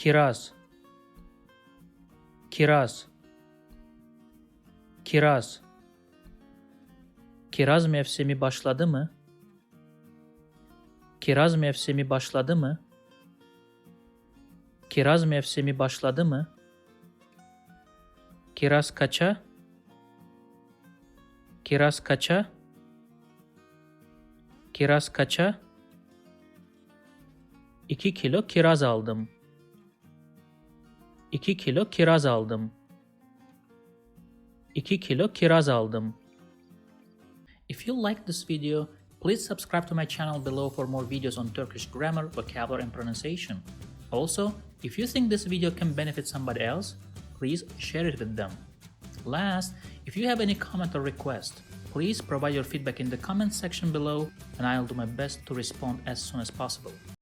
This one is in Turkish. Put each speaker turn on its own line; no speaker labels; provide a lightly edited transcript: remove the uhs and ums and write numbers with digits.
Kiraz, kiraz, kiraz. Kiraz mevsimi başladı mı? Kiraz mevsimi başladı mı? Kiraz mevsimi başladı mı? Kiraz kaça? Kiraz kaça? Kiraz kaça? 2 kilo kiraz aldım. 2 kilo kiraz aldım. 2 kilo kiraz aldım. If you like this video, please subscribe to my channel below for more videos on Turkish grammar, vocabulary and pronunciation. Also, if you think this video can benefit somebody else, please share it with them. Last, if you have any comment or request, please provide your feedback in the comment section below and I'll do my best to respond as soon as possible.